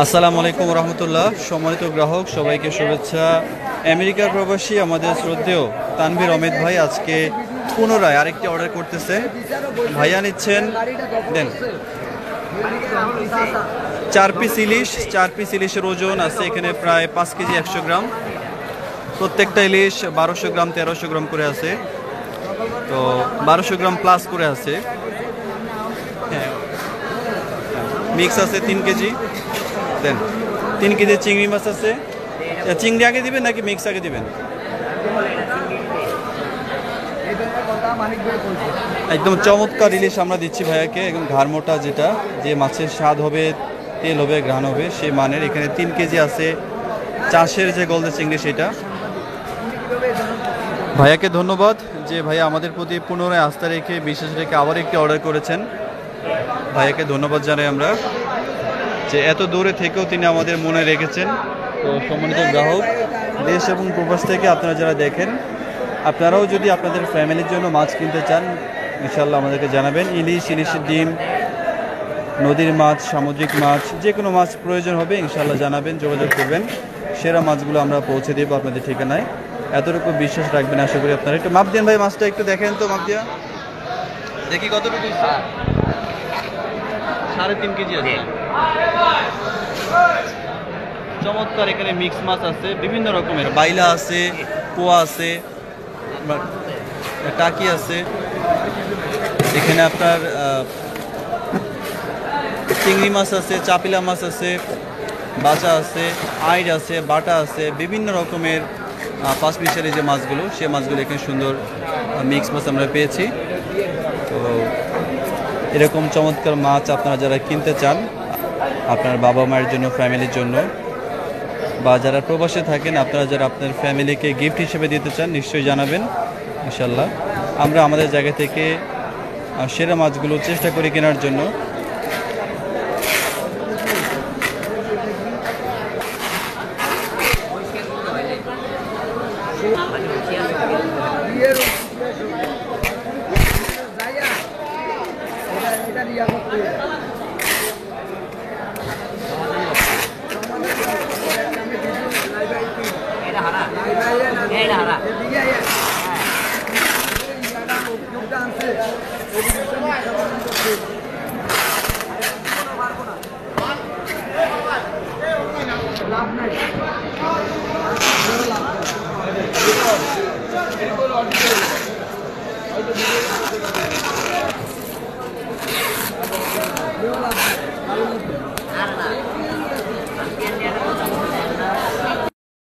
আসসালামু আলাইকুম রহমতুল্লাহ। সম্মানিত গ্রাহক সবাইকে শুভেচ্ছা। আমেরিকার প্রবাসী আমাদের শ্রদ্ধেয় তানভীর অমিত ভাই আজকে পুনরায় আরেকটি অর্ডার করতেছে। ভাইয়া নিচ্ছেন দেন 4 পিস ইলিশের ওজন আছে এখানে প্রায় 5 কেজি 100 গ্রাম। প্রত্যেকটা ইলিশ 1200 গ্রাম 1300 গ্রাম করে আছে, তো 1200 গ্রাম প্লাস করে আছে। হ্যাঁ, মিক্স আছে 3 কেজি দেন। 3 কেজি চিংড়ি মাছ আছে। চিংড়ি আগে দিবেন নাকি মিক্স আগে দিবেন? একদম চমৎকার ইলিশ আমরা দিচ্ছি ভাইয়াকে, একদম ঘাড়মোটা, যেটা যে মাছের স্বাদ হবে, তেল হবে, ঘ্রাণ হবে সেই মানের। এখানে 3 কেজি আছে চাষের যে গলদা চিংড়ি সেটা। ভাইয়াকে ধন্যবাদ যে ভাইয়া আমাদের প্রতি পুনরায় আস্থা রেখে বিশেষ রেখে আবার একটি অর্ডার করেছেন। ভাইয়াকে ধন্যবাদ জানাই আমরা যে এত দূরে থেকেও তিনি আমাদের মনে রেখেছেন। তো সম্মানিত গ্রাহক দেশ এবং প্রবাস থেকে আপনারা যারা দেখেন, আপনারাও যদি আপনাদের ফ্যামিলির জন্য মাছ কিনতে চান ইনশাল্লাহ আমাদেরকে জানাবেন। ইলিশের ডিম, নদীর মাছ, সামুদ্রিক মাছ, যে কোনো মাছ প্রয়োজন হবে ইনশাল্লাহ জানাবেন, যোগাযোগ করবেন। সেরা মাছগুলো আমরা পৌঁছে দেবো আপনাদের ঠিকানায়। এতটুকু বিশ্বাস রাখবেন আশা করি আপনারা। একটু মাপ দেন ভাই, মাছটা একটু দেখেন তো, মাপ দিয়া দেখি কতটুকু। 3.5 কেজি আছে। চমৎকার এখানে মিক্স মাছ আছে বিভিন্ন রকমের, বাইলা আছে, পোয়া আছে, টাকি আছে। এখানে আপনার চিংড়ি মাছ আছে, চাপিলা মাছ আছে, বাচা আছে, আইড় আছে, বাটা আছে, বিভিন্ন রকমের 5 পিসের যে মাছগুলো, সে মাছগুলো এখানে সুন্দর মিক্স মাছ আমরা পেয়েছি। তো এরকম চমৎকার মাছ আপনারা যারা কিনতে চান আপনার বাবা মায়ের জন্য, ফ্যামিলির জন্য, বা যারা প্রবাসে থাকেন আপনারা যারা আপনার ফ্যামিলিকে গিফট হিসেবে দিতে চান নিশ্চয়ই জানাবেন ইনশাল্লাহ। আমরা আমাদের জায়গা থেকে সেরা মাছগুলো চেষ্টা করি কেনার জন্য। I don't know.